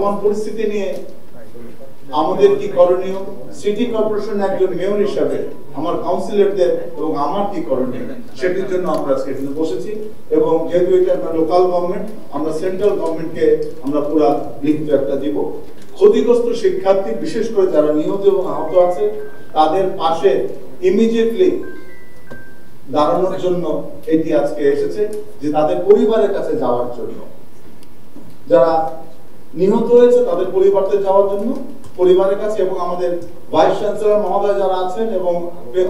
বর্তমান পরিস্থিতি নিয়ে আমাদের কি করণীয়, সিটি কর্পোরেশন একজন মেয়র হিসাবে আমার কাউন্সিলরদের এবং আমার কি করণীয়, সেটির জন্য আমরা আজকে এখানে বসেছি। এবং যেহেতু এটা একটা লোকাল গভর্নমেন্ট, আমরা সেন্ট্রাল গভর্নমেন্টকে আমরা পুরা লিখিত একটা দিব। ক্ষতিগ্রস্ত শিক্ষার্থী, বিশেষ করে যারা নিহত এবং আহত আছে, তাদের পাশে ইমিডিয়েটলি দাঁড়ানোর জন্য এটি আজকে এসেছে, যে তাদের পরিবারের কাছে যাওয়ার জন্য, যারা নিহত হয়েছে তাদের পরিবারদের যাওয়ার জন্য পরিবারের কাছে। এবং আমাদের ভাইস চ্যান্সেলর মহোদয় যারা আছেন এবং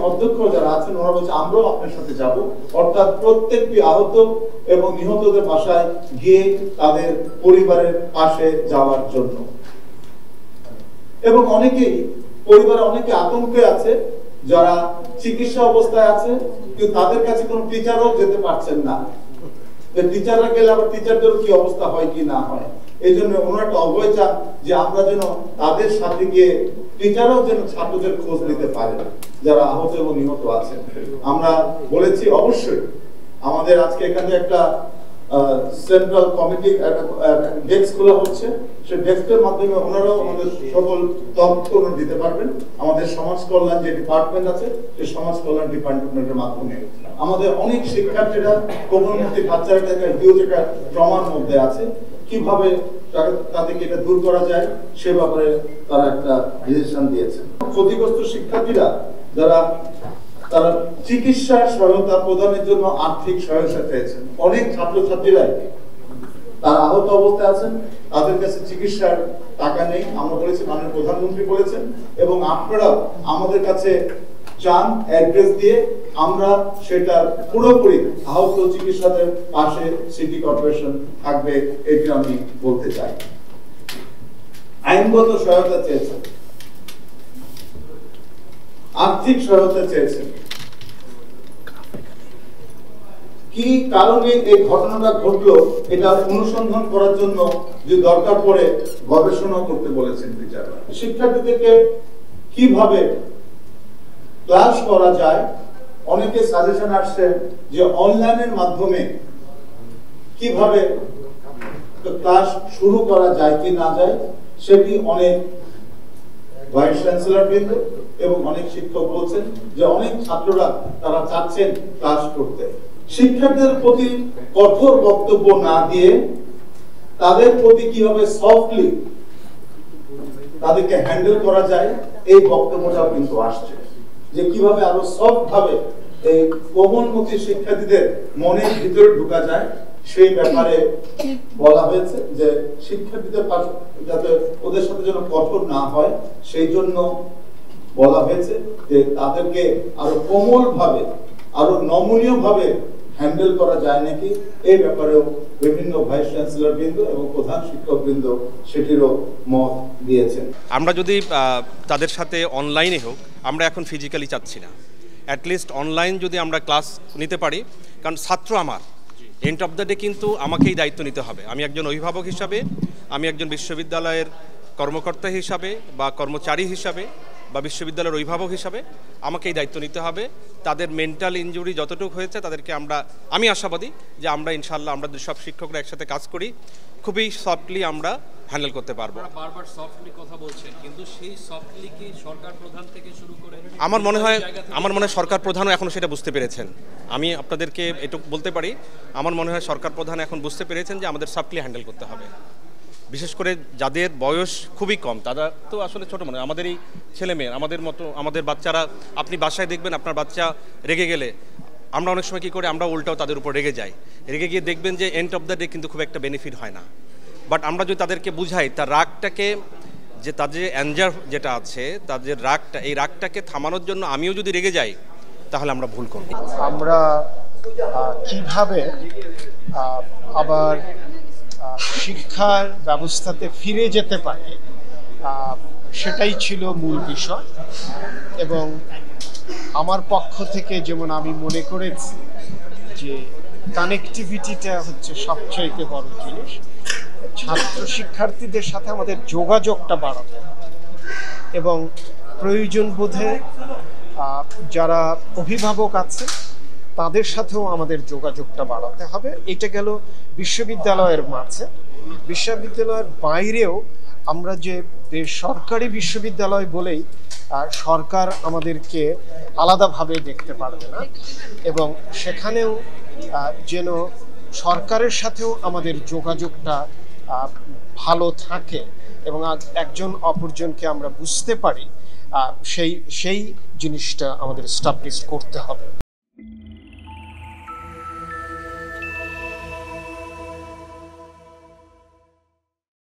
অধ্যক্ষ যারা আছেন, ওরা বলছে আমরাও আপনার সাথে যাব, অর্থাৎ প্রত্যেকটি আহত এবং নিহতদের বাসায় গিয়ে তাদের পরিবারের পাশে যাওয়ার জন্য। এবং অনেকেই পরিবারে অনেকে আতঙ্কে আছে, যারা চিকিৎসা অবস্থায় আছে, কিন্তু তাদের কাছে কোনো টিচারও যেতে পারছেন না। টিচাররা গেলে আবার টিচারদের কি অবস্থা হয় কি না হয়, এই জন্য ওনারা একটা অভয় চান যে আমরা যেন তাদের সাথে গিয়ে টিচারও যেন ছাত্রদের খোঁজ নিতে পারে যারা আহত এবং নিহত আছেন। আমরা বলেছি অবশ্যই আমাদের আজকে এখানে একটা সেন্ট্রাল কমিটি ডেস্ক খোলা হচ্ছে, সেই ডেস্কের মাধ্যমে ওনারাও আমাদের সকল তথ্য দিতে পারবেন। আমাদের সমাজ কল্যাণ যে ডিপার্টমেন্ট আছে, সেই সমাজ কল্যাণ ডিপার্টমেন্টের মাধ্যমে আমাদের অনেক শিক্ষার্থীরা কোমলমতি বাচ্চারা একটা হিউজ একটা ট্রমার মধ্যে আছে, কিভাবে তাদেরকে এটা দূর করা যায় সে ব্যাপারে তারা একটা ডিসিশন দিয়েছে। ক্ষতিগ্রস্ত শিক্ষার্থীরা যারা তারা চিকিৎসা সহায়তা প্রদানের জন্য আর্থিক সহায়তা চেয়েছেন। অনেক ছাত্রছাত্রীরাই তারা আহত অবস্থায় আছেন, তাদের কাছে চিকিৎসার টাকা নেই। আমরা বলেছি, মাননীয় প্রধানমন্ত্রী বলেছেন, এবং আপনারা আমাদের কাছে চান অ্যাড্রেস দিয়ে আমরা সেটা পুরোপুরি আহত চিকিৎসাদের পাশে সিটি কর্পোরেশন থাকবে, এটি আমি বলতে চাই। আইনগত সহায়তা চেয়েছেন, আর্থিক সহায়তা চেয়েছেন। কি কারণে এই ঘটনাটা ঘটলো এটা অনুসন্ধান করার জন্য যে দরকার পড়ে গবেষণা করতে বলেছেন টিচাররা। শিক্ষার্থীদেরকে কিভাবে ক্লাস করা যায়, অনেকে সাজেশন আসছে যে অনলাইনের মাধ্যমে কিভাবে ক্লাস শুরু করা যায় কি না যায়, সেটি অনেক ভাইস চ্যান্সেলর বৃন্দ এবং অনেক শিক্ষক বলছেন যে অনেক ছাত্ররা তারা চাচ্ছেন ক্লাস করতে। শিক্ষার্থীদের প্রতি কঠোর বক্তব্য না দিয়ে তাদের প্রতি কিভাবে সফটলি তাদেরকে হ্যান্ডেল করা যায়, এই বক্তব্যটাও কিন্তু আসছে, যে কিভাবে আরো সফট ভাবে এই কোমলমতি শিক্ষার্থীদের মনের ভিতরে ঢোকা যায়, সেই ব্যাপারে বলা হয়েছে যে শিক্ষার্থীদের যাতে ওদের সাথে যেন কঠোর না হয়, সেই জন্য বলা হয়েছে যে তাদেরকে আরো কোমল ভাবে, আরো নমনীয় ভাবে হ্যান্ডেল করা যায় নাকি, এই ব্যাপারেও বিভিন্ন ভাইস চ্যান্সেলর বৃন্দ এবং প্রধান শিক্ষক বৃন্দ সেটিরও মত দিয়েছেন। আমরা যদি তাদের সাথে অনলাইনে হোক, আমরা এখন ফিজিক্যালি চাচ্ছি না, অ্যাটলিস্ট অনলাইন যদি আমরা ক্লাস নিতে পারি, কারণ ছাত্র আমার এন্ড অফ দ্য ডে কিন্তু আমাকেই দায়িত্ব নিতে হবে। আমি একজন অভিভাবক হিসাবে, আমি একজন বিশ্ববিদ্যালয়ের কর্মকর্তা হিসাবে বা কর্মচারী হিসাবে বা বিশ্ববিদ্যালয়ের অভিভাবক হিসাবে আমাকেই দায়িত্ব নিতে হবে। তাদের মেন্টাল ইনজুরি যতটুকু হয়েছে তাদেরকে আমি আশাবাদী যে আমরা ইনশাআল্লাহ আমরা সব শিক্ষকরা একসাথে কাজ করি, খুবই সফটলি আমরা হ্যান্ডেল করতে পারবো। বারবার সফটলি কথা বলছেন, কিন্তু সেই সফটলি কি সরকার প্রধান থেকে শুরু করে আমার মনে হয় সরকার প্রধানও এখন সেটা বুঝতে পেরেছেন। আমি আপনাদেরকে এটুকু বলতে পারি, আমার মনে হয় সরকার প্রধান এখন বুঝতে পেরেছেন যে আমাদের সফটলি হ্যান্ডেল করতে হবে। বিশেষ করে যাদের বয়স খুবই কম, তারা তো আসলে ছোটো মনে হয়, আমাদেরই ছেলেমেয়ে, আমাদের মতো আমাদের বাচ্চারা, আপনি বাসায় দেখবেন আপনার বাচ্চা রেগে গেলে আমরা অনেক সময় কী করি, আমরা উল্টাও তাদের উপর রেগে যাই। রেগে গিয়ে দেখবেন যে এন্ড অফ দ্য ডে কিন্তু খুব একটা বেনিফিট হয় না। বাট আমরা যদি তাদেরকে বুঝাই, তার রাগটাকে, যে তার যে অ্যাঞ্জার যেটা আছে, তার যে রাগটা, এই রাগটাকে থামানোর জন্য আমিও যদি রেগে যাই, তাহলে আমরা ভুল করব। আমরা কিভাবে আবার শিক্ষার ব্যবস্থাতে ফিরে যেতে পারি, সেটাই ছিল মূল বিষয়। এবং আমার পক্ষ থেকে যেমন আমি মনে করেছি যে কানেক্টিভিটিটা হচ্ছে সবচাইতে বড় জিনিস। ছাত্র শিক্ষার্থীদের সাথে আমাদের যোগাযোগটা বাড়াতে এবং প্রয়োজন বোধে যারা অভিভাবক আছে তাদের সাথেও আমাদের যোগাযোগটা বাড়াতে হবে। এটা গেল বিশ্ববিদ্যালয়ের মাঝে। বিশ্ববিদ্যালয়ের বাইরেও আমরা যে বেসরকারি বিশ্ববিদ্যালয় বলেই সরকার আমাদেরকে আলাদাভাবে দেখতে পারবে না, এবং সেখানেও যেন সরকারের সাথেও আমাদের যোগাযোগটা ভালো থাকে এবং একজন অপরজনকে আমরা বুঝতে পারি, সেই জিনিসটা আমাদের এস্টাবলিশ করতে হবে।